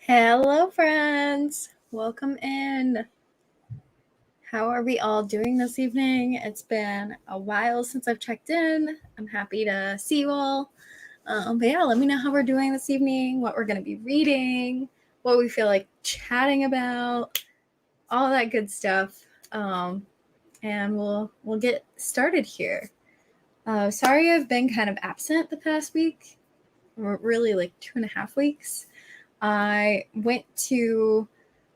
Hello, friends. Welcome in. How are we all doing this evening? It's been a while since I've checked in. I'm happy to see you all. But yeah, let me know how we're doing this evening, what we're going to be reading, what we feel like chatting about, all that good stuff. And we'll get started here. Sorry I've been kind of absent the past week, or really like 2.5 weeks. I went to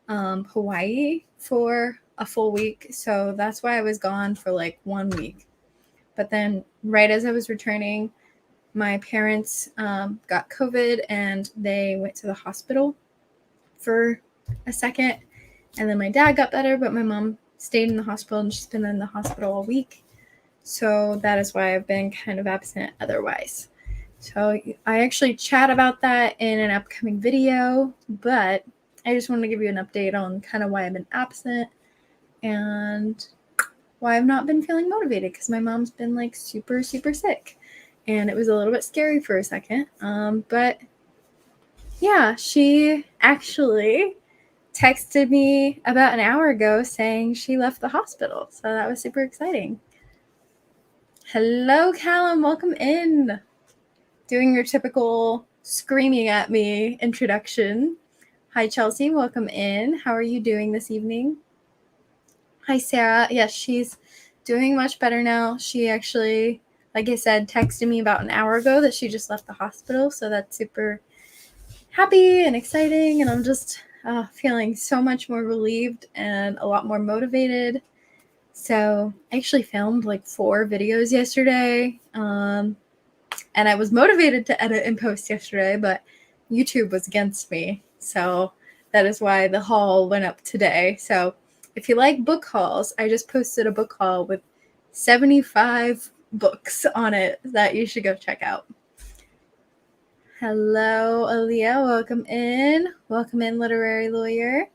Hawaii for a full week, so that's why I was gone for like 1 week. But then right as I was returning, my parents got COVID and they went to the hospital for a second, and then my dad got better, but my mom stayed in the hospital and she's been in the hospital all week. So that is why I've been kind of absent otherwise. So I actually chat about that in an upcoming video, but I just wanted to give you an update on kind of why I've been absent and why I've not been feeling motivated, because my mom's been like super, super sick. And it was a little bit scary for a second. But yeah, she actually texted me about an hour ago saying she left the hospital. So that was super exciting. Hello, Callum. Welcome in. Doing your typical screaming at me introduction. Hi, Chelsea. Welcome in. How are you doing this evening? Hi, Sarah. Yes, she's doing much better now. She actually, like I said, texted me about an hour ago that she just left the hospital. So that's super happy and exciting. And I'm just feeling so much more relieved and a lot more motivated. So I actually filmed like 4 videos yesterday. And I was motivated to edit and post yesterday, but YouTube was against me. So that is why the haul went up today. So if you like book hauls, I just posted a book haul with 75 books on it that you should go check out. Hello, Aaliyah. Welcome in. Welcome in, Literary Lawyer.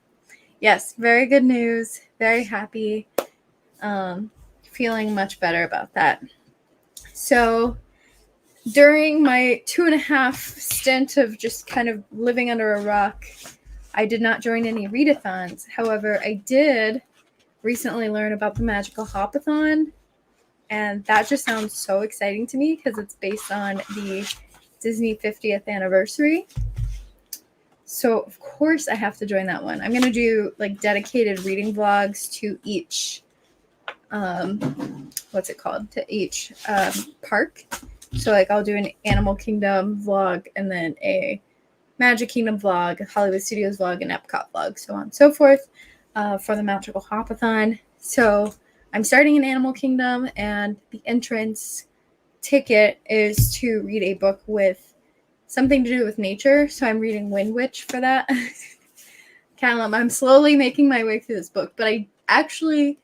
Yes, very good news. Very happy. Feeling much better about that. So during my 2.5 stint of just kind of living under a rock, I did not join any readathons. However, I did recently learn about the Magical Hopathon, and that just sounds so exciting to me because it's based on the Disney 50th anniversary. So, of course, I have to join that one. I'm going to do like dedicated reading vlogs to each, to each park. So, like, I'll do an Animal Kingdom vlog and then a Magic Kingdom vlog, a Hollywood Studios vlog, and Epcot vlog, so on and so forth for the Magical Hopathon. So I'm starting in Animal Kingdom, and the entrance ticket is to read a book with something to do with nature. So I'm reading Wind Witch for that. Callum, I'm slowly making my way through this book, but I actually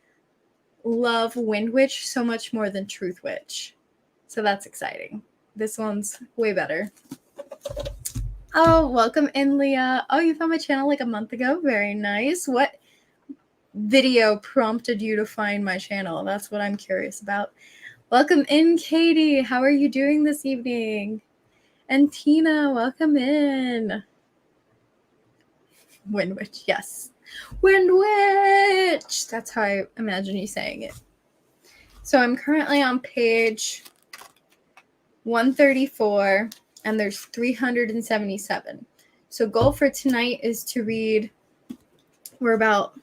love Wind Witch so much more than Truth Witch. So that's exciting. This one's way better. Oh, welcome in, Leah. Oh, you found my channel like a month ago? Very nice. What video prompted you to find my channel? That's what I'm curious about. Welcome in, Katie. How are you doing this evening? And Tina, welcome in. Wind Witch, yes. Wind Witch! That's how I imagine you saying it. So I'm currently on page 134, and there's 377. So goal for tonight is to read, we're about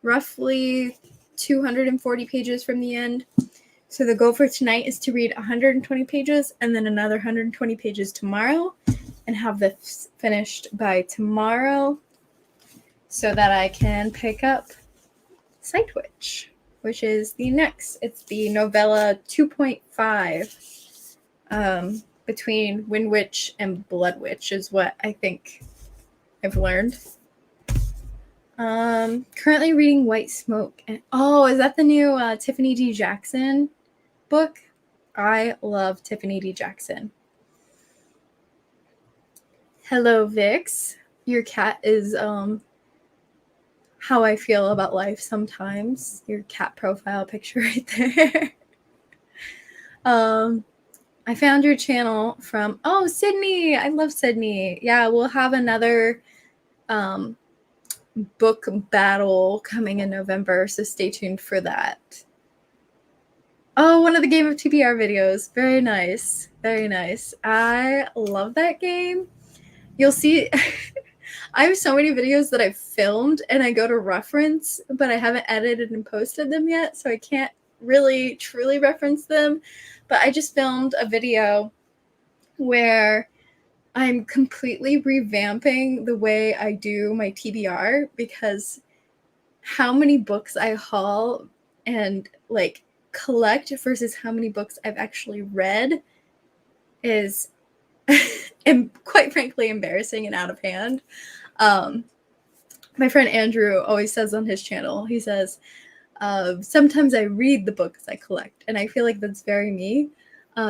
roughly 240 pages from the end. So the goal for tonight is to read 120 pages and then another 120 pages tomorrow and have this finished by tomorrow so that I can pick up Sight Witch, which is the next. It's the novella 2.5 between Wind Witch and Blood Witch is what I think I've learned. Currently reading White Smoke. And is that the new Tiffany D. Jackson book? I love Tiffany D. Jackson. Hello, Vix. Your cat is how I feel about life sometimes. Your cat profile picture right there. I found your channel from Sydney. I love Sydney. Yeah, we'll have another book battle coming in November, so stay tuned for that. Oh, one of the Game of TBR videos. Very nice. Very nice. I love that game. You'll see I have so many videos that I've filmed and I go to reference, but I haven't edited and posted them yet, so I can't really truly reference them. But I just filmed a video where I'm completely revamping the way I do my TBR because how many books I haul and like collect versus how many books I've actually read is and quite frankly embarrassing and out of hand. My friend Andrew always says on his channel, he says, sometimes I read the books I collect, and I feel like that's very me.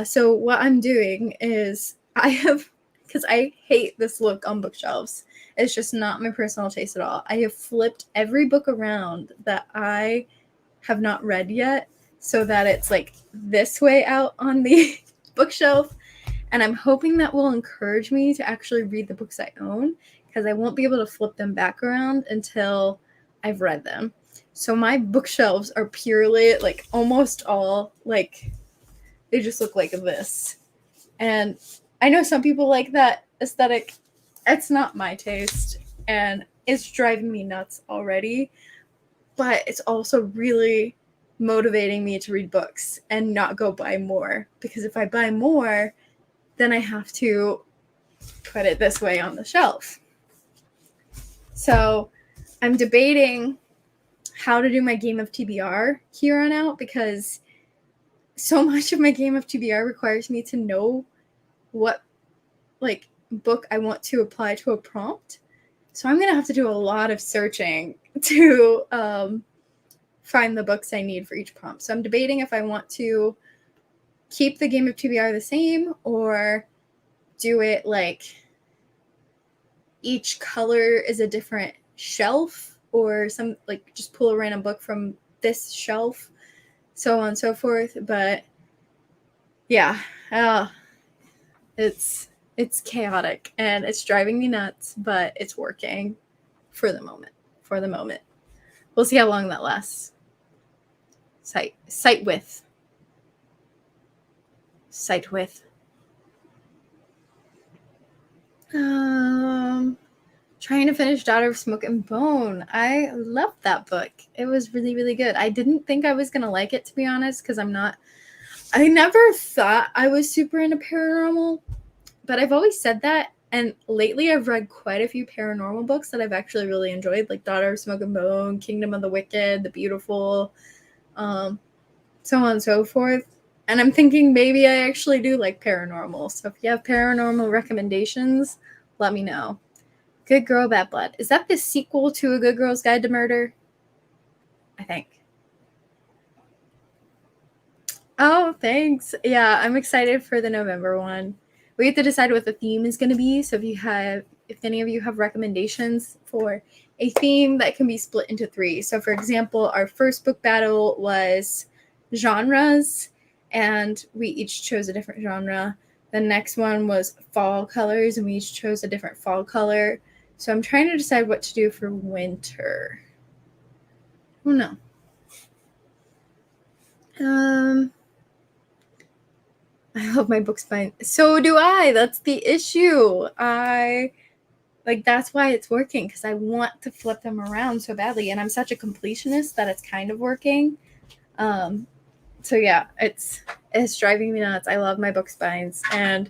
So what I'm doing is I have, because I hate this look on bookshelves. It's just not my personal taste at all. I have flipped every book around that I have not read yet so that it's like this way out on the bookshelf. And I'm hoping that will encourage me to actually read the books I own because I won't be able to flip them back around until I've read them. So my bookshelves are purely like almost all like they just look like this. And I know some people like that aesthetic. It's not my taste and it's driving me nuts already. But it's also really motivating me to read books and not go buy more because if I buy more, then I have to put it this way on the shelf. So I'm debating how to do my game of TBR here on out because so much of my game of TBR requires me to know what like book I want to apply to a prompt. So I'm going to have to do a lot of searching to find the books I need for each prompt. So I'm debating if I want to keep the game of TBR the same or do it like each color is a different shelf or some like just pull a random book from this shelf, so on and so forth. But yeah, it's chaotic and it's driving me nuts, but it's working for the moment. We'll see how long that lasts. Site width. Trying to finish Daughter of Smoke and Bone. I loved that book. It was really, really good. I didn't think I was going to like it, to be honest, because I never thought I was super into paranormal, but I've always said that. And lately I've read quite a few paranormal books that I've actually really enjoyed, like Daughter of Smoke and Bone, Kingdom of the Wicked, The Beautiful, so on and so forth. And I'm thinking maybe I actually do like paranormal. So if you have paranormal recommendations, let me know. Good Girl, Bad Blood. Is that the sequel to A Good Girl's Guide to Murder? I think. Oh, thanks. Yeah, I'm excited for the November one. We have to decide what the theme is going to be. So if any of you have recommendations for a theme that can be split into 3. So for example, our first book battle was genres, and we each chose a different genre. The next one was fall colors, and we each chose a different fall color. So I'm trying to decide what to do for winter. Oh no. I hope my book's fine. So do I. That's the issue. That's why it's working, because I want to flip them around so badly, and I'm such a completionist that it's kind of working. So yeah, it's driving me nuts. I love my book spines, and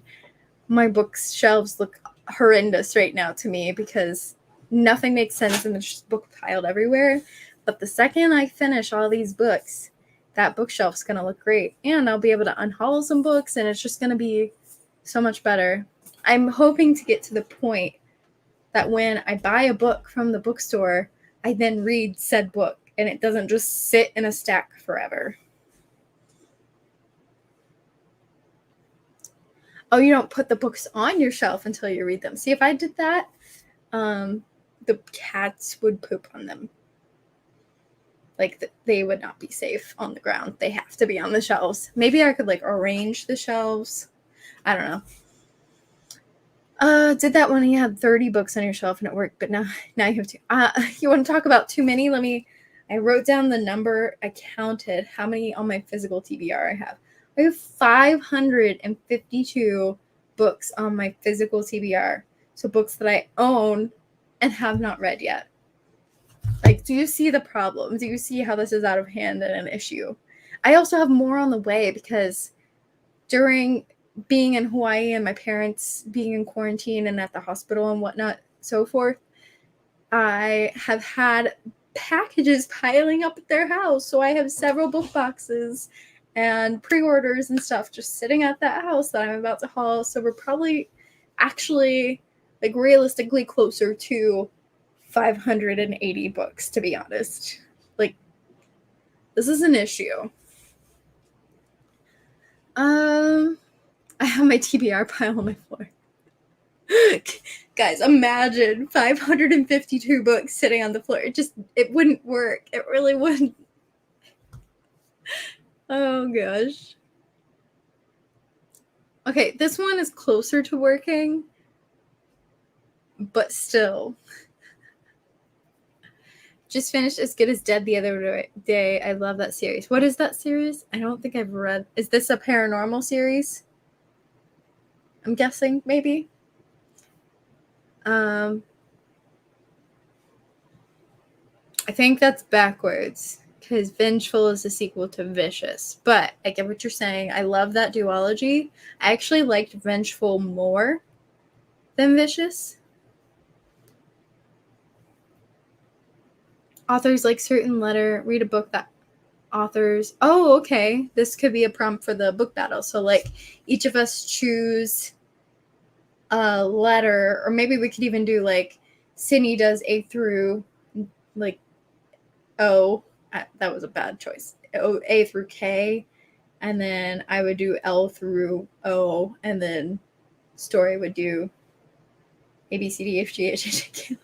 my bookshelves look horrendous right now to me because nothing makes sense and there's just book piled everywhere. But the second I finish all these books, that bookshelf's going to look great, and I'll be able to unhaul some books, and it's just going to be so much better. I'm hoping to get to the point that when I buy a book from the bookstore, I then read said book, and it doesn't just sit in a stack forever. Oh, you don't put the books on your shelf until you read them. See, if I did that, the cats would poop on them. Like, they would not be safe on the ground. They have to be on the shelves. Maybe I could, like, arrange the shelves. I don't Did that when you had 30 books on your shelf and it worked, but now you have two. You want to talk about too many? I wrote down the number. I counted how many on my physical TBR I have. I have 552 books on my physical TBR. So books that I own and have not read yet. Like, do you see the problem? Do you see how this is out of hand and an issue? I also have more on the way because during being in Hawaii and my parents being in quarantine and at the hospital and whatnot, so forth, I have had packages piling up at their house. So I have several book boxes and pre-orders and stuff just sitting at that house that I'm about to haul. So we're probably actually, like, realistically closer to 580 books, to be honest. Like, this is an issue. I have my TBR pile on my floor. Guys, imagine 552 books sitting on the floor. It wouldn't work. It really wouldn't. Oh gosh. Okay, this one is closer to working, but still. Just finished As Good as Dead the other day. I love that series. What is that series? I don't think I've read. Is this a paranormal series? I'm guessing, maybe. I think that's backwards because Vengeful is the sequel to Vicious. But I get what you're saying. I love that duology. I actually liked Vengeful more than Vicious. Authors like certain letter. Read a book that authors. Oh, okay. This could be a prompt for the book battle. So, like, each of us choose a letter, or maybe we could even do, like, Sydney does A through, like, O. That was a bad choice. A through K, and then I would do L through O, and then Story would do A, B, C, D, F, G, H, I, J, K,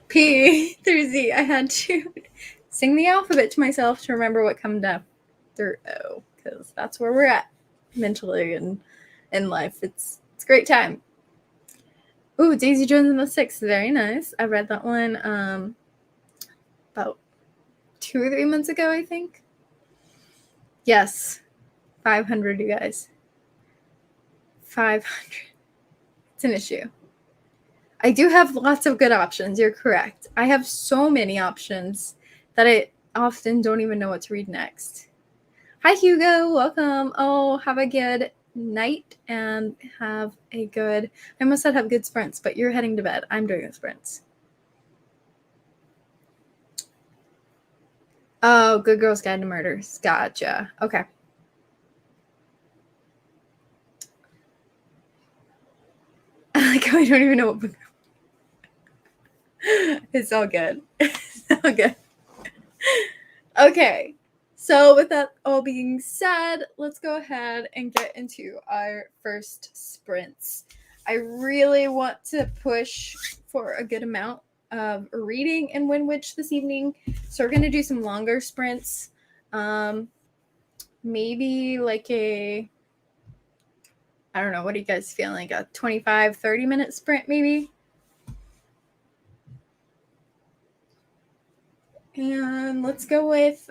P through Z. I had to sing the alphabet to myself to remember what comes after O, because that's where we're at mentally and in life. It's a great time. Ooh, Daisy Jones and the Six, very nice. I read that one about 2 or 3 months ago, I think. Yes, 500, you guys. 500. It's an issue. I do have lots of good options. You're correct. I have so many options that I often don't even know what to read next. Hi, Hugo. Welcome. Oh, have a good night and have a good... I almost said have good sprints, but you're heading to bed. I'm doing the sprints. Oh, Good Girl's Guide to Murders. Gotcha. Okay. Like, I don't even know what book. It's all good. It's all good. Okay. So with that all being said, let's go ahead and get into our first sprints. I really want to push for a good amount of reading in Winwich this evening. So we're going to do some longer sprints. Maybe like I don't know, what are you guys feeling? A 25, 30-minute sprint maybe? And let's go with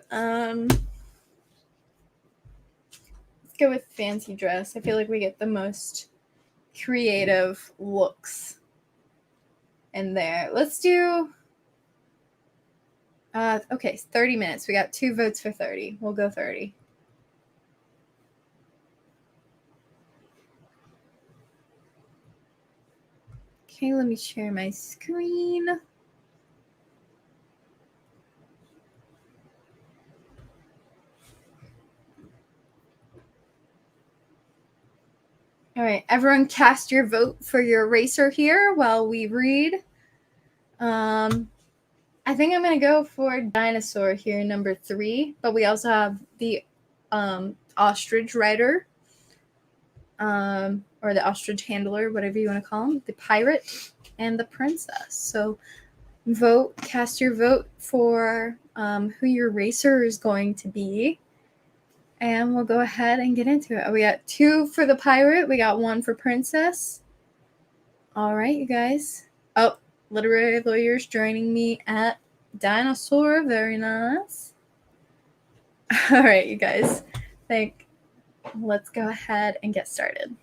fancy dress. I feel like we get the most creative looks in there. Let's do okay, 30 minutes. We got 2 votes for 30. We'll go 30. Okay, let me share my screen. All right, everyone cast your vote for your racer here while we read. I think I'm going to go for Dinosaur here, number 3, but we also have the Ostrich Rider, or the Ostrich Handler, whatever you want to call him, the Pirate, and the Princess. So cast your vote for who your racer is going to be. And we'll go ahead and get into it. We got 2 for the pirate. We got 1 for princess. All right, you guys. Oh, literary lawyers joining me at dinosaur. Very nice. All right, you guys. Let's go ahead and get started.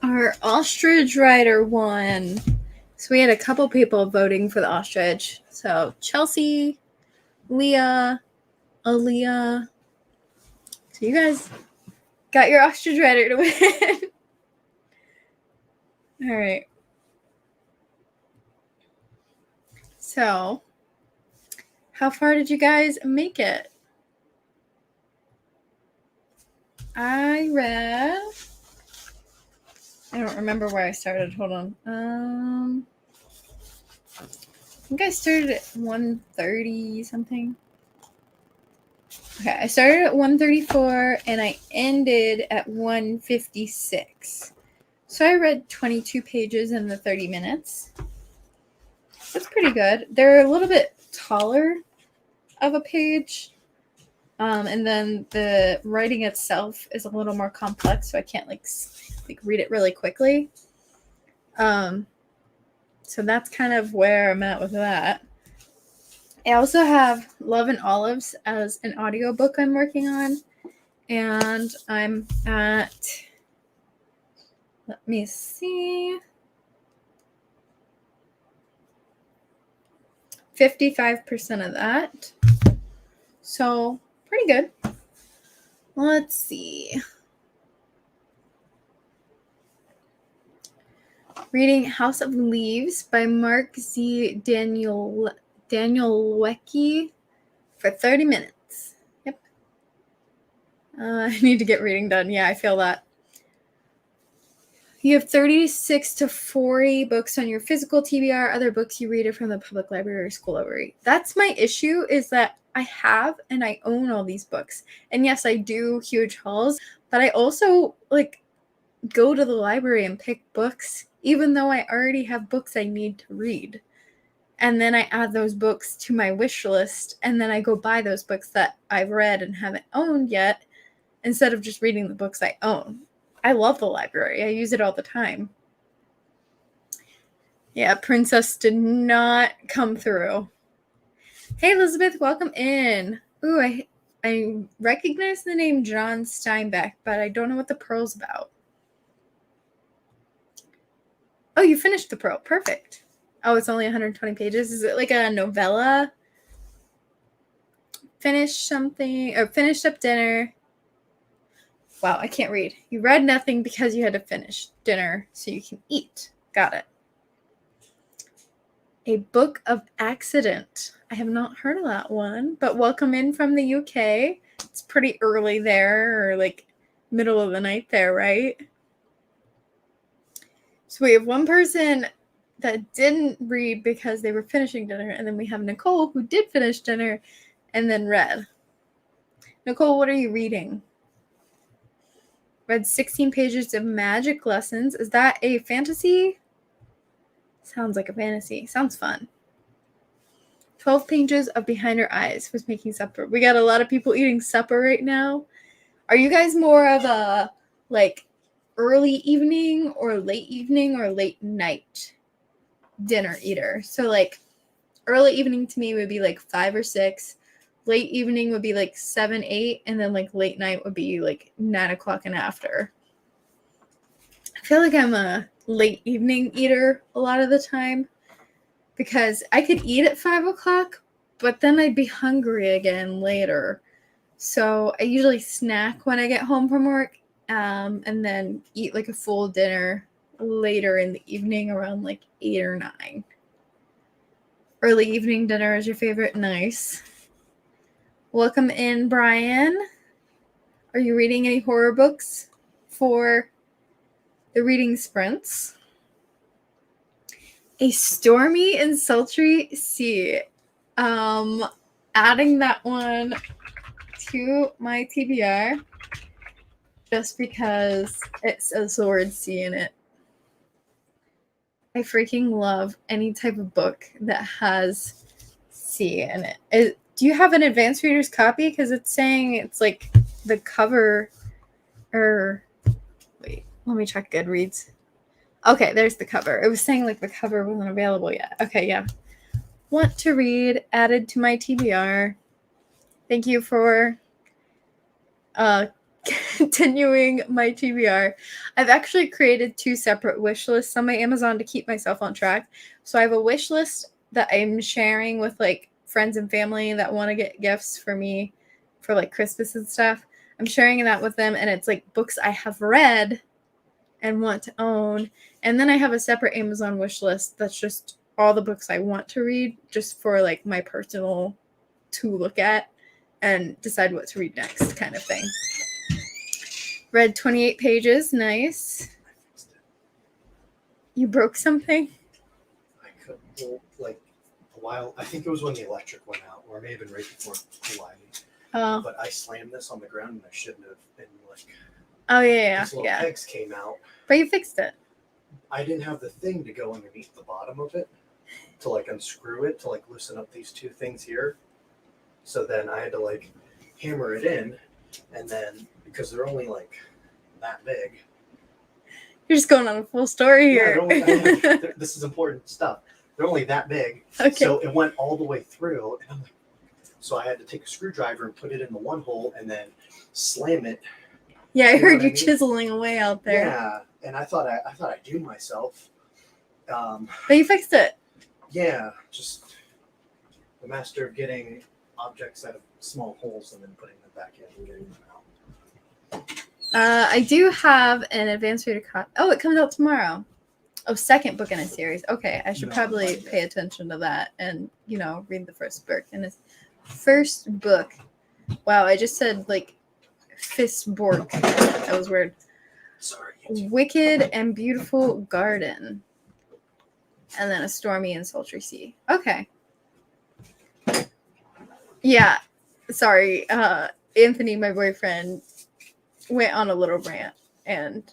Our ostrich rider won. So we had a couple people voting for the ostrich. So Chelsea, Leah, Aaliyah. So you guys got your ostrich rider to win. All right. So how far did you guys make it? I don't remember where I started. Hold on. I think I started at 1:30 something. Okay, I started at 1:34 and I ended at 1:56. So I read 22 pages in the 30 minutes. That's pretty good. They're a little bit taller of a page. And then the writing itself is a little more complex, so I can't like read it really quickly. So that's kind of where I'm at with that. I also have Love and Olives as an audiobook I'm working on. And I'm at, let me see, 55% of that. So pretty good. Let's see. Reading House of Leaves by Mark Z. Danielewski for 30 minutes. Yep. I need to get reading done. Yeah, I feel that. You have 36 to 40 books on your physical TBR. Other books you read are from the public library or school library. That's my issue, is that I have and I own all these books. And yes, I do huge hauls, but I also go to the library and pick books, even though I already have books I need to read. And then I add those books to my wish list, and then I go buy those books that I've read and haven't owned yet, instead of just reading the books I own. I love the library. I use it all the time. Yeah, Princess did not come through. Hey, Elizabeth, welcome in. Ooh, I recognize the name John Steinbeck, but I don't know what the Pearl's about. Oh, you finished the Pearl. Perfect. Oh, it's only 120 pages. Is it like a novella? Finished something, or finished up dinner. Wow, I can't read. You read nothing because you had to finish dinner so you can eat. Got it. A Book of Accident. I have not heard of that one, but welcome in from the UK. It's pretty early there, or like middle of the night there, right? So we have one person that didn't read because they were finishing dinner, and then we have Nicole, who did finish dinner and then read. Nicole, what are you reading? Read 16 pages of Magic Lessons. Is that a fantasy? Sounds like a fantasy. Sounds fun. 12 pages of Behind Her Eyes. Was making supper. We got a lot of people eating supper right now. Are you guys more of a early evening or late night dinner eater? So early evening to me would be 5 or 6. Late evening would be 7, 8, and then late night would be 9 o'clock and after. I feel like I'm a late evening eater a lot of the time, because I could eat at 5 o'clock, but then I'd be hungry again later. So I usually snack when I get home from work, and then eat a full dinner later in the evening around 8 or 9. Early evening dinner is your favorite? Nice. Welcome in, Brian. Are you reading any horror books for the reading sprints? A Stormy and Sultry Sea. Adding that one to my TBR just because it says the word sea in it. I freaking love any type of book that has sea in it. Do you have an advanced reader's copy? Because it's saying it's the cover, or wait, let me check Goodreads. Okay, there's the cover. It was saying the cover wasn't available yet. Okay, yeah. Want to read, added to my TBR. Thank you for continuing my TBR, I've actually created 2 separate wish lists on my Amazon to keep myself on track. So I have a wish list that I'm sharing with like friends and family that want to get gifts for me for like Christmas and stuff. I'm sharing that with them, and it's like books I have read and want to own. And then I have a separate Amazon wish list that's just all the books I want to read, just for like my personal to look at and decide what to read next kind of thing. Read 28 pages. Nice. You broke something? I could, well, like a while, I think it was when the electric went out, or it may have been right before Hawaii. Oh. But I slammed this on the ground and I shouldn't have. And like, oh yeah, these little pegs came out. But you fixed it. I didn't have the thing to go underneath the bottom of it to like unscrew it to like loosen up these 2 things here. So then I had to like hammer it in, and then because they're only like that big. You're just going on a full story here. Yeah, this is important stuff. They're only that big. Okay. So it went all the way through, and I'm like, so I had to take a screwdriver and put it in the one hole and then slam it. Yeah, I heard you chiseling away out there. Yeah, and I thought I doomed myself. But you fixed it. Yeah, just the master of getting objects out of small holes and then putting them back in and getting them out. I do have an advanced reader copy. Oh, it comes out tomorrow. Oh, second book in a series. Okay, I should probably pay attention to that and, read the first book. And his first book. Wow, I just said like Fistbork. That was weird. Sorry. Wicked and Beautiful Garden. And then A Stormy and Sultry Sea. Okay. Yeah. Sorry. Anthony, my boyfriend, went on a little rant, and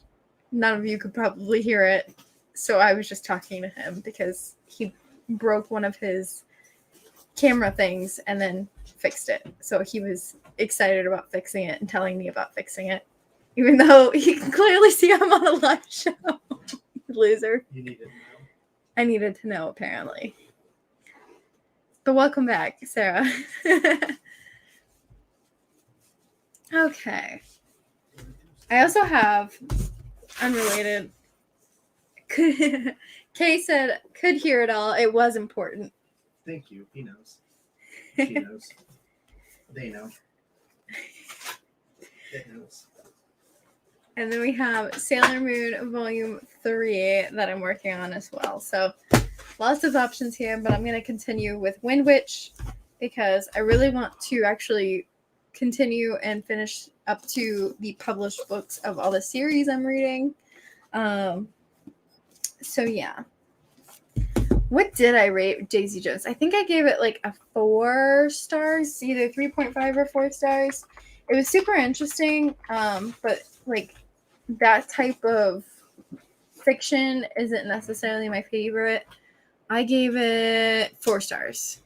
none of you could probably hear it. So I was just talking to him because he broke one of his camera things and then fixed it. So he was excited about fixing it and telling me about fixing it, even though he can clearly see I'm on a live show. Loser. You needed to know. I needed to know, apparently. But welcome back, Sarah. Okay. I also have unrelated. Kay said, could hear it all. It was important. Thank you. He knows. She knows. They know. It knows. And then we have Sailor Moon Volume 3 that I'm working on as well. So lots of options here, but I'm going to continue with Wind Witch because I really want to actually continue and finish up to the published books of all the series I'm reading. So yeah. What did I rate Daisy Jones? I think I gave it like a 4 stars, either 3.5 or 4 stars. It was super interesting, but like that type of fiction isn't necessarily my favorite. I gave it 4 stars.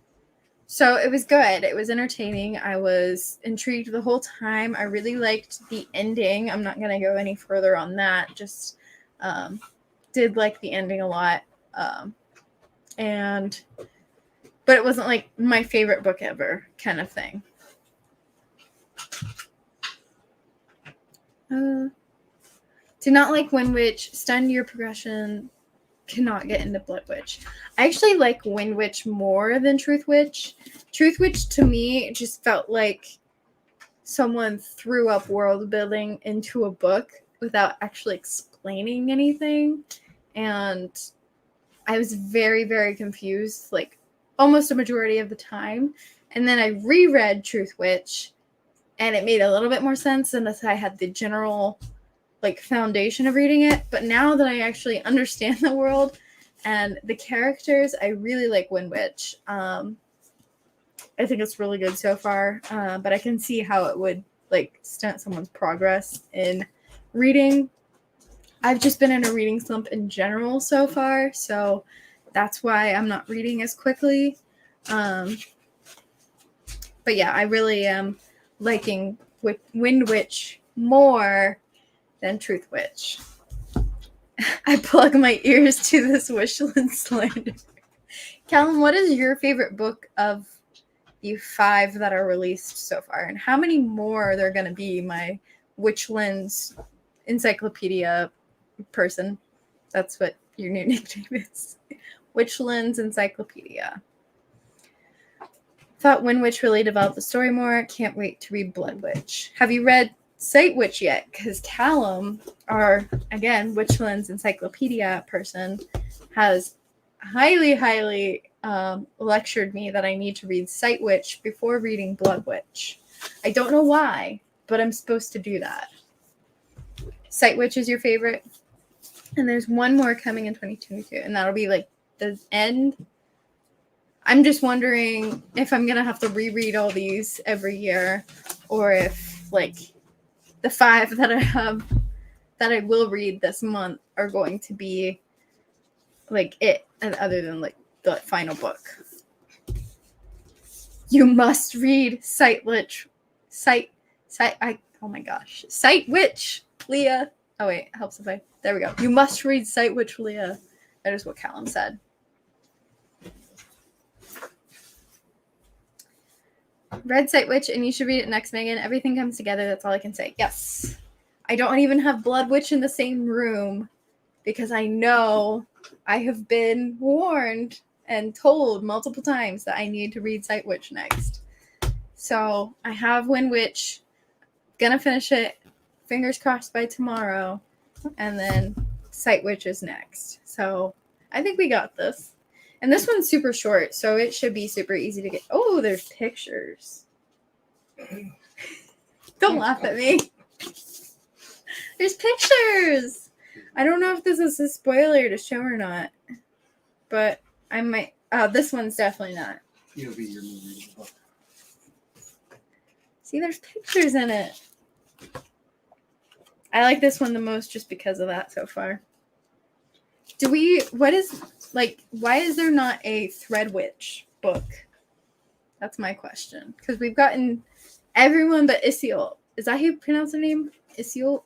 So it was good. It was entertaining. I was intrigued the whole time. I really liked the ending. I'm not going to go any further on that. Just did like the ending a lot. But it wasn't like my favorite book ever kind of thing. Do not like Wind Witch. Stunned your progression. Cannot get into Blood Witch. I actually like Wind Witch more than Truth Witch. Truth Witch to me just felt like someone threw up world building into a book without actually explaining anything. And I was very, very confused, like almost a majority of the time. And then I reread Truth Witch and it made a little bit more sense than if I had the general like foundation of reading it. But now that I actually understand the world and the characters, I really like Wind Witch. I think it's really good so far, but I can see how it would like stunt someone's progress in reading. I've just been in a reading slump in general so far, so that's why I'm not reading as quickly. But yeah, I really am liking Wind Witch more than Truth Witch. I plug my ears to this Wishland slander. Callum, what is your favorite book of the 5 that are released so far? And how many more are there going to be? My Witchlands Encyclopedia person. That's what your new nickname is. Witchlands Encyclopedia. Thought Wind Witch really developed the story more. Can't wait to read Blood Witch. Have you read Sight Witch yet? Because Callum, our, again, Witchlands Encyclopedia person, has highly lectured me that I need to read Sight Witch before reading Blood Witch. I don't know why, but I'm supposed to do that. Sight Witch is your favorite? And there's one more coming in 2022, and that'll be like the end. I'm just wondering if I'm going to have to reread all these every year, or if, like, the 5 that I have that I will read this month are going to be, like, it, and other than, like, the final book. You must read Sight Witch, Sight Witch, Leah. Oh, wait, it helps if I, there we go. You must read Sight Witch, Leah. That is what Callum said. Read Sight Witch, and you should read it next, Megan. Everything comes together. That's all I can say. Yes. I don't even have Blood Witch in the same room because I know I have been warned and told multiple times that I need to read Sight Witch next. So I have Wind Witch. Gonna finish it. Fingers crossed by tomorrow. And then Sight Witch is next. So I think we got this. And this one's super short, so it should be super easy to get. Oh, there's pictures. Don't laugh at me. There's pictures. I don't know if this is a spoiler to show or not, but I might. This one's definitely not. It'll be your new reading book. See, there's pictures in it. I like this one the most just because of that so far. Why is there not a Thread Witch book? That's my question. Because we've gotten everyone but Isiol. Is that how you pronounce her name? Isiol?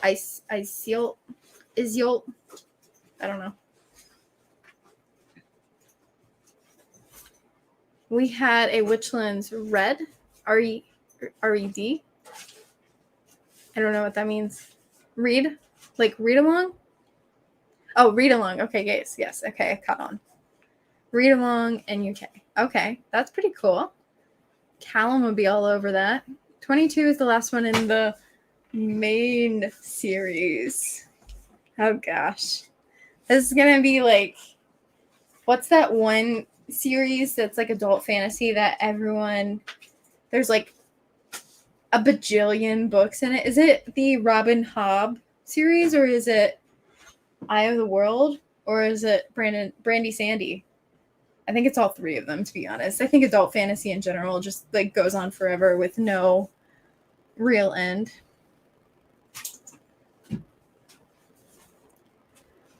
Isiol? I don't know. We had a Witchlands Red. R-E-D. I don't know what that means. Read? Like read along? Oh, read along. Okay, guys. Yes. Okay, I caught on. Read along in UK. Okay, that's pretty cool. Callum will be all over that. 22 is the last one in the main series. Oh gosh. This is gonna be like, what's that one series that's like adult fantasy that everyone, there's like a bajillion books in it. Is it the Robin Hobb series, or is it Eye of the World, or is it Brandy Sandy? I think it's all 3 of them, to be honest. I think adult fantasy in general just like goes on forever with no real end.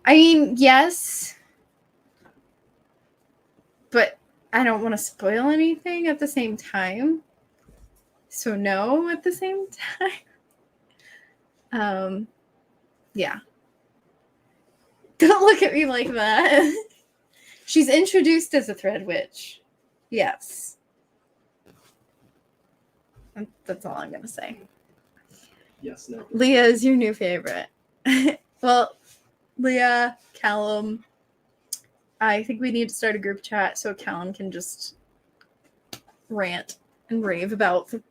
I mean, yes, but I don't want to spoil anything at the same time. So no at the same time. Yeah. Don't look at me like that. She's introduced as a Thread Witch. Yes. That's all I'm going to say. Yes, no. Leah is your new favorite. Well, Leah, Callum, I think we need to start a group chat so Callum can just rant and rave about the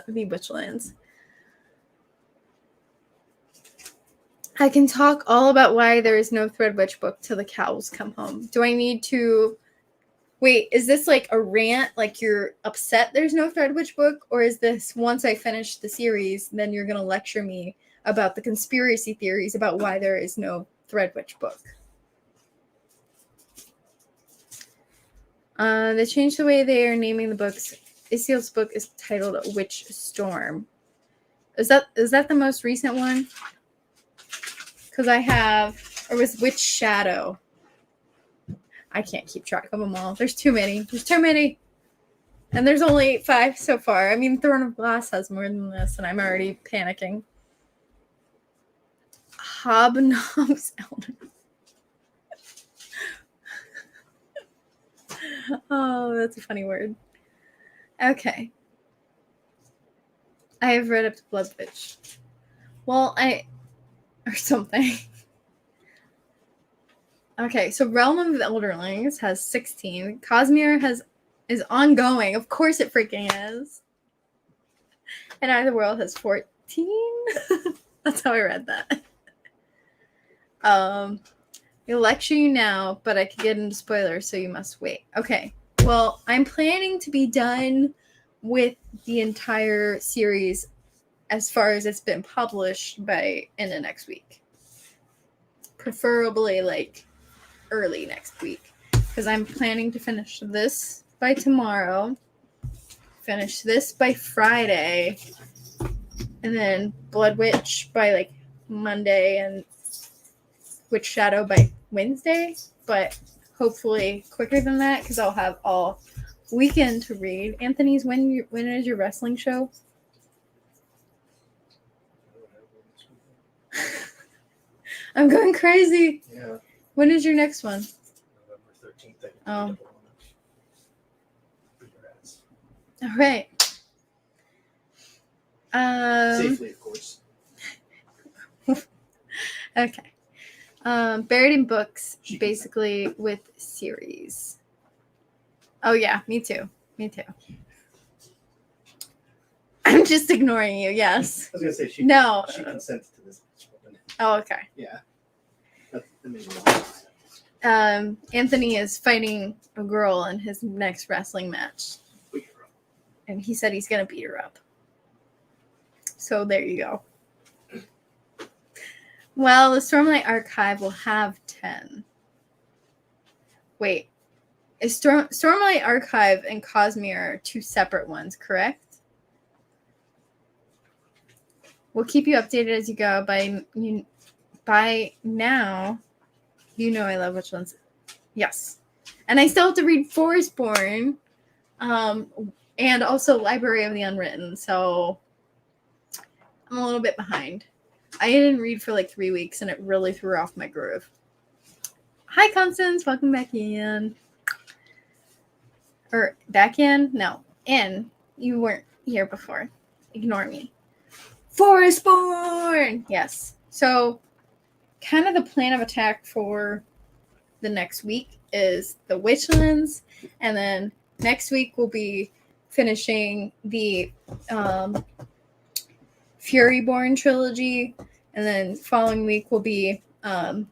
Witchlands. I can talk all about why there is no Thread Witch book till the cows come home. Do I need to... Wait, is this like a rant? Like you're upset there's no Thread Witch book? Or is this once I finish the series, then you're going to lecture me about the conspiracy theories about why there is no Thread Witch book? They changed the way they are naming the books. Isiel's book is titled Witch Storm. Is that the most recent one? Because I have, or was Witch Shadow? I can't keep track of them all. There's too many. And there's only 5 so far. I mean, Throne of Glass has more than this, and I'm already panicking. Hobnob's Elder. Oh, that's a funny word. Okay. I have read up to Blood Witch. Well, or something. Okay, so Realm of the Elderlings has 16. Cosmere is ongoing. Of course it freaking is. And Eye of the World has 14. That's how I read that. I'll lecture you now, but I could get into spoilers, so you must wait. Okay. Well, I'm planning to be done with the entire series as far as it's been published by end of next week. Preferably like early next week, because I'm planning to finish this by tomorrow, finish this by Friday, and then Blood Witch by like Monday, and Witch Shadow by Wednesday, but hopefully quicker than that because I'll have all weekend to read. Anthony's, when is your wrestling show? I'm going crazy. Yeah. When is your next one? November 13th. Oh. All right. Safely, of course. Okay. Buried in Books, basically with series. Oh yeah, me too. I'm just ignoring you. Yes. I was gonna say she consents to this woman. Oh, okay. Yeah. That's amazing. Anthony is fighting a girl in his next wrestling match, and he said he's gonna beat her up. So there you go. Well, the Stormlight Archive will have 10. Wait, is Stormlight Archive and Cosmere are two separate ones, correct? We'll keep you updated as you go. By now, you know I love which ones. Yes. And I still have to read Forestborn, and also Library of the Unwritten, so I'm a little bit behind. I didn't read for like 3 weeks, and it really threw off my groove. Hi, Constance. Welcome back in. Or back in? No, in. You weren't here before. Ignore me. Forestborn! Yes. So, kind of the plan of attack for the next week is the Witchlands, and then next week we'll be finishing the Furyborn trilogy, and then following week will be the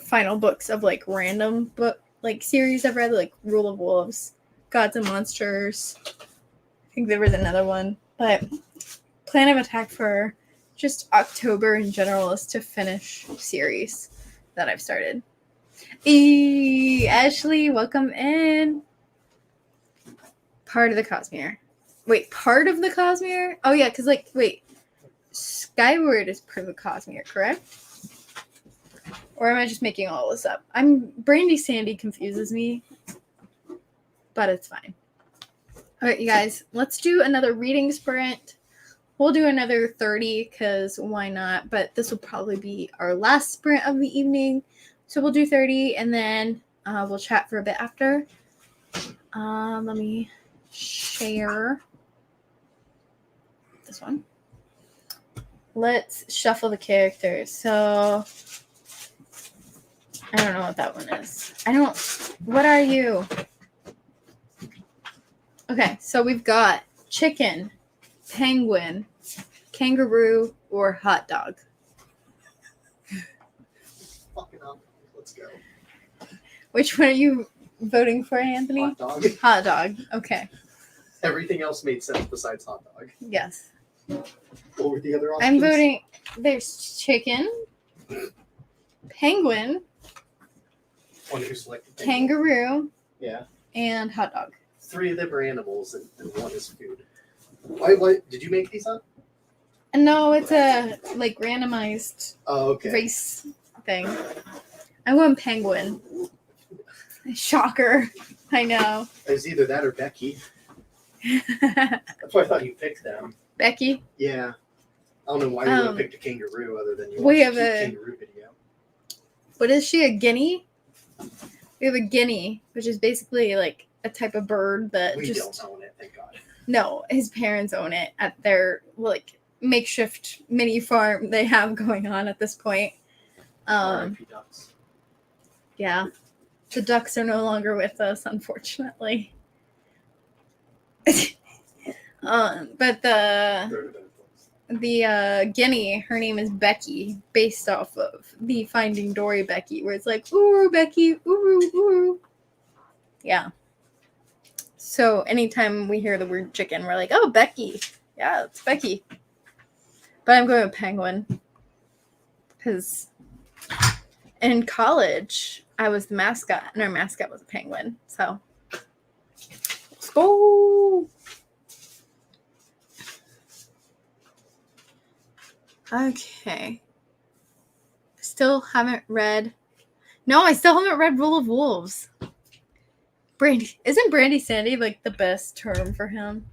final books of like random book like series I've read, like Rule of Wolves, Gods and Monsters. I think there was another one, but plan of attack for just October in general is to finish series that I've started. Ashley, welcome in. Part of the Cosmere. Wait, part of the Cosmere? Oh yeah, because Skyward is part of the Cosmere, correct? Or am I just making all this up? Brandy Sandy confuses me, but it's fine. All right, you guys, let's do another reading sprint. We'll do another 30 because why not? But this will probably be our last sprint of the evening. So we'll do 30 and then we'll chat for a bit after. Let me share this one. Let's shuffle the characters. So I don't know what that one is. What are you? Okay, so we've got chicken, penguin, kangaroo, or hot dog. Fucking up. Let's go. Which one are you voting for, Anthony? Hot dog. Hot dog. Okay. Everything else made sense besides hot dog. Yes. What were the other options? I'm voting. There's chicken, penguin, One who selected kangaroo, Yeah. and hot dog. 3 of them are animals and 1 is food. Why did you make these up? And no, it's a like randomized Oh, okay. race thing. I'm going penguin. Shocker. I know. It was either that or Becky. That's why I thought you picked them. Becky? Yeah. I don't know why you would have picked a kangaroo other than you we watched have a a kangaroo video. What is she? A guinea? We have a guinea, which is basically like a type of bird that We just don't own it, thank God. No, his parents own it at their like makeshift mini farm they have going on at this point. R.I.P. ducks. Yeah, the ducks are no longer with us, unfortunately. But the guinea, her name is Becky, based off of the Finding Dory Becky, where it's like, ooh, Becky, ooh, ooh. Yeah. So anytime we hear the word chicken, we're like, oh, Becky. Yeah, it's Becky. But I'm going with penguin. Because in college, I was the mascot, and our mascot was a penguin. So let's go. Okay. Still haven't read. No, I still haven't read Rule of Wolves. Brandy. Isn't Brandy Sandy like the best term for him?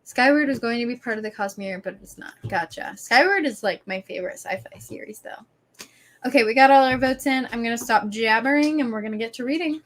Skyward is going to be part of the Cosmere, but it's not. Gotcha. Skyward is like my favorite sci-fi series, though. Okay, we got all our votes in. I'm going to stop jabbering and we're going to get to reading.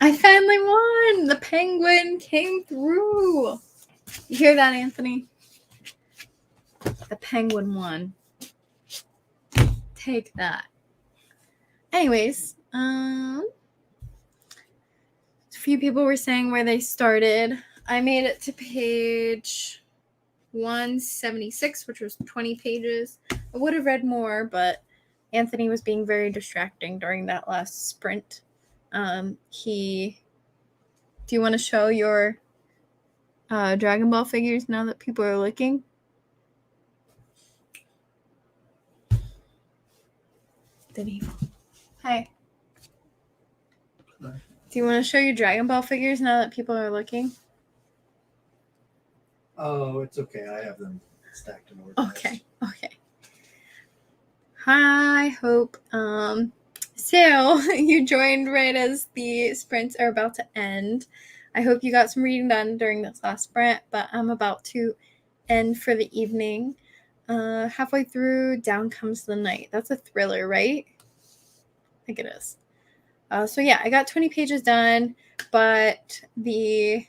I finally won. The penguin came through. You hear that, Anthony? The penguin won. Take that. Anyways, a few people were saying where they started. I made it to page 176, which was 20 pages. I would have read more, but Anthony was being very distracting during that last sprint. Do you want to show your Dragon Ball figures now that people are looking? Hi. Do you want to show your Dragon Ball figures now that people are looking? Oh, it's okay. I have them stacked in order. Okay. Hi, Hope. So you joined right as the sprints are about to end. I hope you got some reading done during this last sprint, but I'm about to end for the evening. Halfway through, Down Comes the Night. That's a thriller, right? I think it is. So yeah, I got 20 pages done, but the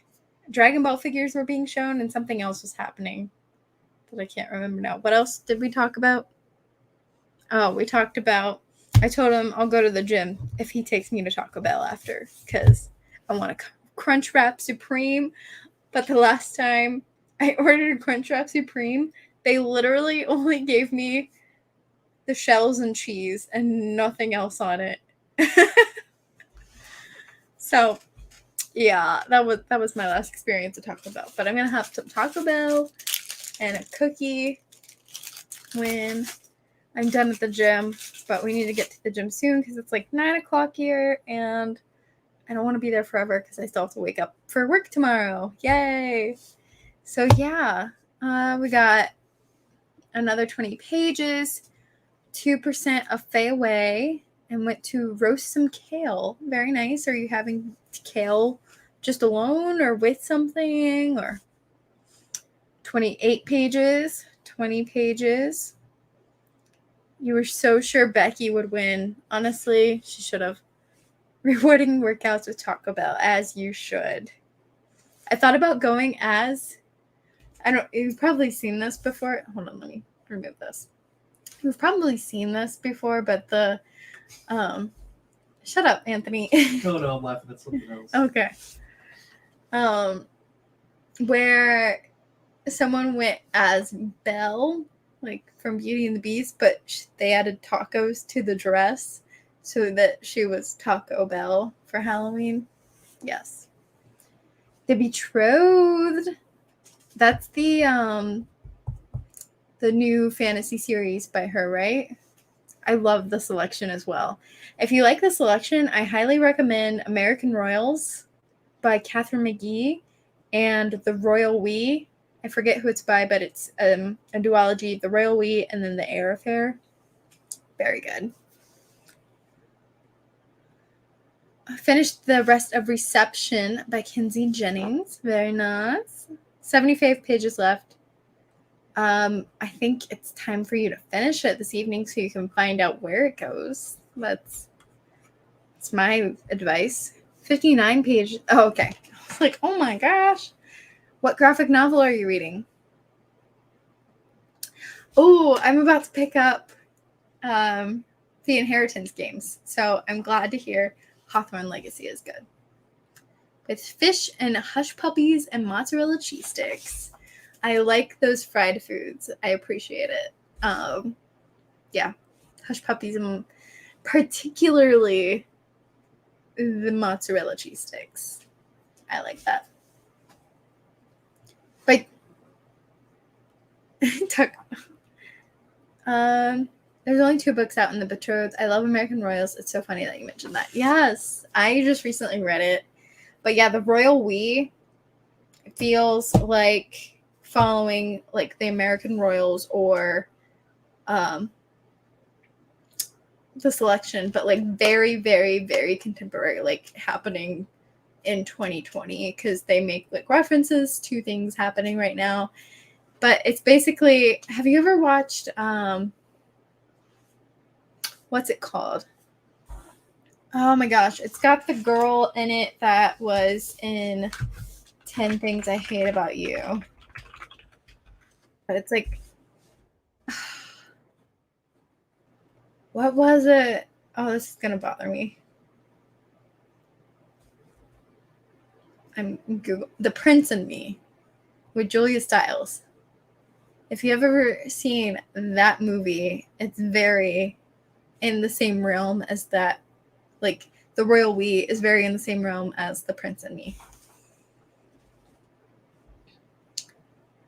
Dragon Ball figures were being shown and something else was happening that I can't remember now. What else did we talk about? Oh, we talked about, I told him I'll go to the gym if he takes me to Taco Bell after, because I want a Crunchwrap Supreme. But the last time I ordered Crunchwrap Supreme, they literally only gave me the shells and cheese and nothing else on it. So, yeah, that was my last experience at Taco Bell. But I'm gonna have some Taco Bell and a cookie when I'm done at the gym. But we need to get to the gym soon because it's like 9 o'clock here, and I don't want to be there forever because I still have to wake up for work tomorrow. Yay! So yeah, we got another 20 pages, 2% of Fay Away, and went to roast some kale. Very nice. Are you having kale just alone or with something? Or 28 pages, 20 pages. You were so sure Becky would win. Honestly, she should have. Rewarding workouts with Taco Bell, as you should. I thought about going as, you've probably seen this before. Hold on, let me remove this. We've probably seen this before, but the, shut up, Anthony. No, I'm laughing at something else. Okay. Where someone went as Belle, like from Beauty and the Beast, but they added tacos to the dress so that she was Taco Bell for Halloween. Yes. The Betrothed. That's the new fantasy series by her, right? I love the selection as well. If you like the selection, I highly recommend American Royals by Catherine McGee and The Royal We. I forget who it's by, but it's a duology, The Royal We and then The Heir Affair. Very good. I finished the rest of Reception by Kinsey Jennings. Very nice. 75 pages left. I think it's time for you to finish it this evening so you can find out where it goes. That's my advice. 59 pages. Oh, okay. I was like, oh my gosh. What graphic novel are you reading? Oh, I'm about to pick up the Inheritance games. So I'm glad to hear Hawthorne Legacy is good. With fish and hush puppies and mozzarella cheese sticks. I like those fried foods. I appreciate it. Yeah, hush puppies and particularly the mozzarella cheese sticks. I like that. But there's only 2 books out in The Betrothed. I love American Royals. It's so funny that you mentioned that. Yes, I just recently read it. But yeah, The Royal We feels like following like the American Royals or the selection, but like very, very, very contemporary, like happening in 2020 because they make like references to things happening right now. But it's basically, have you ever watched what's it called? Oh my gosh, it's got the girl in it that was in 10 Things I Hate About You. But it's like, what was it? Oh, this is gonna bother me. I'm Google The Prince and Me with Julia Stiles. If you've ever seen that movie, it's very in the same realm as that. Like, The Royal We is very in the same realm as The Prince and Me.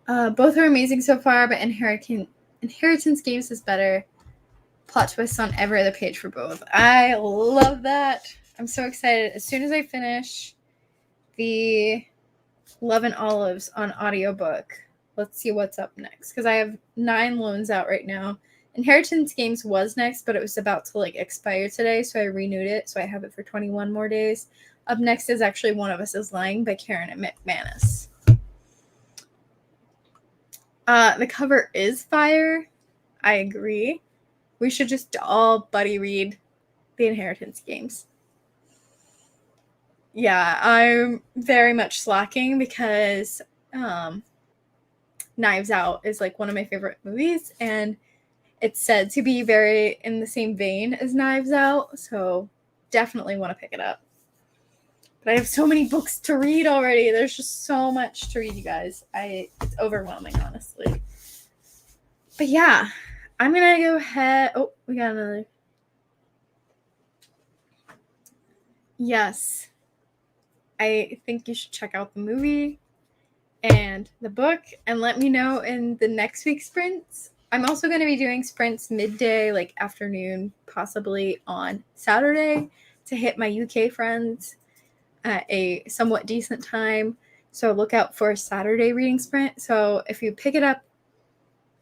Both are amazing so far, but Inheritance Games is better. Plot twists on every other page for both. I love that. I'm so excited. As soon as I finish the Love and Olives on audiobook, let's see what's up next. Because I have 9 loans out right now. Inheritance Games was next, but it was about to expire today, so I renewed it. So I have it for 21 more days. Up next is actually One of Us is Lying by Karen McManus. The cover is fire. I agree. We should just all buddy read the Inheritance Games. Yeah, I'm very much slacking because Knives Out is one of my favorite movies, and it's said to be very in the same vein as Knives Out, so definitely want to pick it up. But I have so many books to read already. There's just so much to read, you guys. It's overwhelming, honestly. But yeah, I'm going to go ahead. Oh, we got another. Yes. I think you should check out the movie and the book and let me know in the next week's sprints. I'm also going to be doing sprints midday, afternoon, possibly on Saturday to hit my UK friends at a somewhat decent time. So look out for a Saturday reading sprint. So if you pick it up,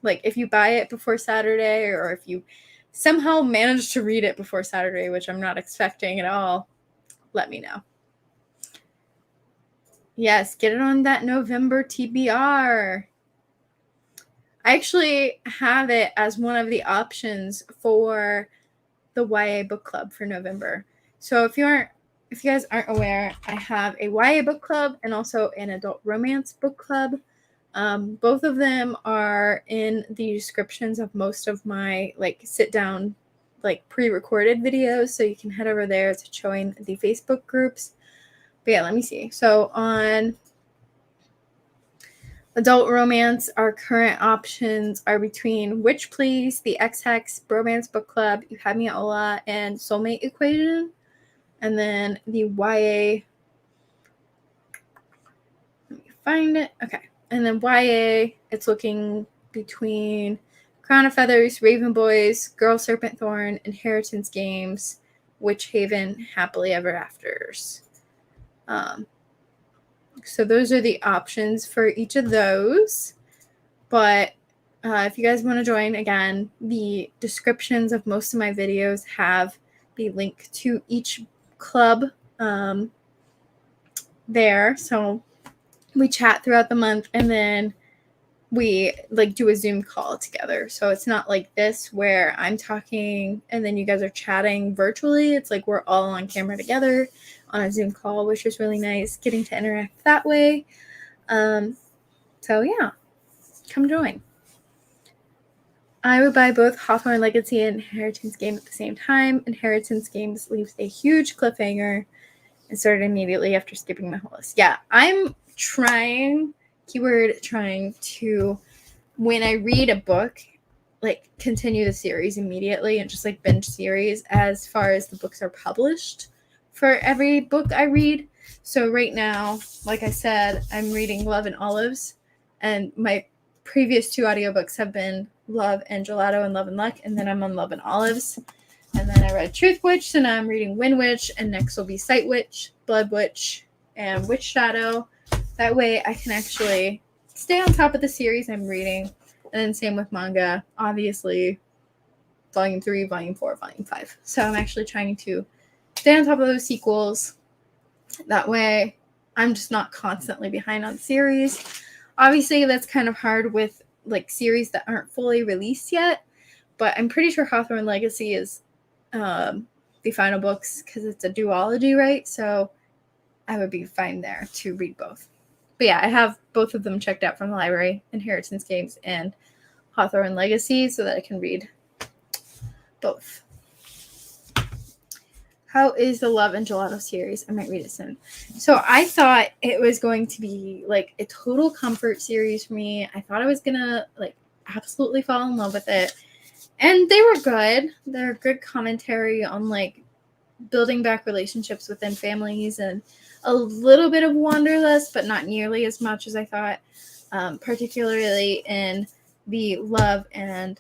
if you buy it before Saturday, or if you somehow manage to read it before Saturday, which I'm not expecting at all, let me know. Yes, get it on that November TBR. I actually have it as one of the options for the YA book club for November. So if you guys aren't aware, I have a YA book club and also an adult romance book club. Both of them are in the descriptions of most of my sit down pre-recorded videos, so you can head over there to join the Facebook groups. But yeah, let me see. So on adult romance, our current options are between Witch Please, the X-Hex, Bromance Book Club, You Had Me at Ola, and Soulmate Equation. And then the YA, let me find it. Okay. And then YA, it's looking between Crown of Feathers, Raven Boys, Girl Serpent Thorn, Inheritance Games, Witch Haven, Happily Ever Afters. So those are the options for each of those. But if you guys want to join, again, the descriptions of most of my videos have the link to each club there. So we chat throughout the month, and then we do a Zoom call together. So it's not like this where I'm talking and then you guys are chatting virtually. It's we're all on camera together on a Zoom call, which is really nice, getting to interact that way. So yeah, come join. I would buy both Hawthorne Legacy and Inheritance Game at the same time. Inheritance Games leaves a huge cliffhanger and started immediately after skipping my whole list. Yeah, I'm trying to, when I read a book, continue the series immediately and just binge series as far as the books are published for every book I read. So right now, like I said, I'm reading Love and Olives, and my previous 2 audiobooks have been Love and Gelato and Love and Luck, and then I'm on Love and Olives. And then I read Truth Witch, so now I'm reading Wind Witch, and next will be Sight Witch, Blood Witch, and Witch Shadow. That way I can actually stay on top of the series I'm reading. And then same with manga, obviously, Volume 3, Volume 4, Volume 5. So I'm actually trying to stay on top of those sequels. That way I'm just not constantly behind on series. Obviously, that's kind of hard with series that aren't fully released yet, but I'm pretty sure Hawthorne Legacy is the final books because it's a duology, right? So I would be fine there to read both. But yeah, I have both of them checked out from the library, Inheritance Games and Hawthorne Legacy, so that I can read both. How is the Love and Gelato series? I might read it soon. So I thought it was going to be like a total comfort series for me. I thought I was gonna like absolutely fall in love with it. And they were good. They're good commentary on like building back relationships within families and a little bit of Wanderlust, but not nearly as much as I thought, particularly in the Love and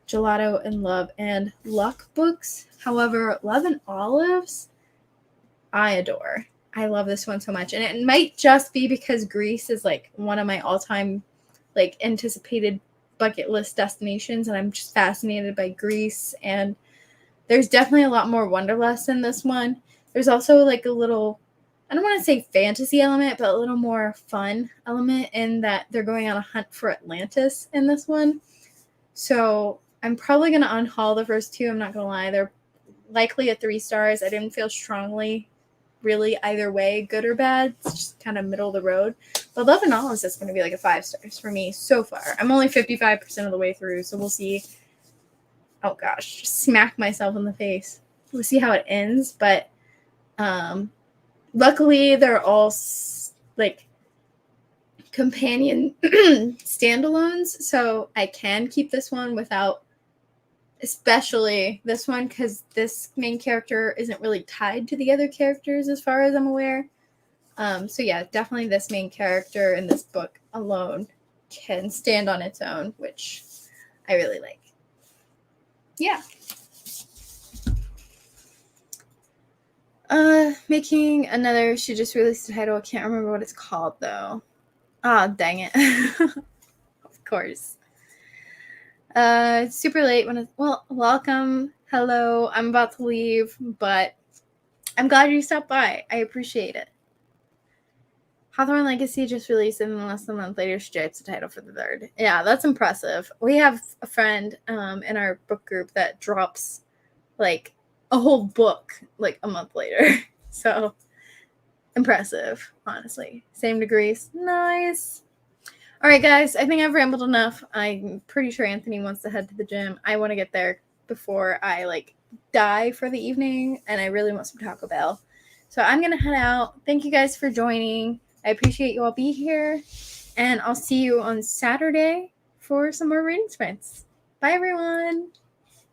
Gelato and Love and Luck books. However, Love and Olives, I adore. I love this one so much. And it might just be because Greece is like one of my all-time like anticipated bucket list destinations, and I'm just fascinated by Greece. And there's definitely a lot more Wanderlust in this one. There's also like a little, I don't want to say fantasy element, but a little more fun element in that they're going on a hunt for Atlantis in this one. So I'm probably going to unhaul the first two. I'm not going to lie. They're likely a 3 stars. I didn't feel strongly really either way, good or bad. It's just kind of middle of the road. But Love and Olives is going to be like a 5 stars for me so far. I'm only 55% of the way through, so we'll see. Oh gosh, just smack myself in the face. We'll see how it ends. But luckily, they're all like companion standalones, so I can keep this one without, especially this one, because this main character isn't really tied to the other characters as far as I'm aware. So yeah, definitely this main character in this book alone can stand on its own, which I really like. Yeah. Making another, she just released a title. I can't remember what it's called though. Ah, dang it. Of course. It's super late when it's, well, welcome. Hello. I'm about to leave, but I'm glad you stopped by. I appreciate it. Hawthorne Legacy just released, and then less than a month later, she writes the title for the 3rd. Yeah, that's impressive. We have a friend in our book group that drops like a whole book like a month later. So impressive, honestly. Same degrees. Nice. All right, guys, I think I've rambled enough. I'm pretty sure Anthony wants to head to the gym. I want to get there before I like die for the evening, and I really want some Taco Bell. So I'm going to head out. Thank you guys for joining. I appreciate you all being here, and I'll see you on Saturday for some more reading sprints. Bye, everyone.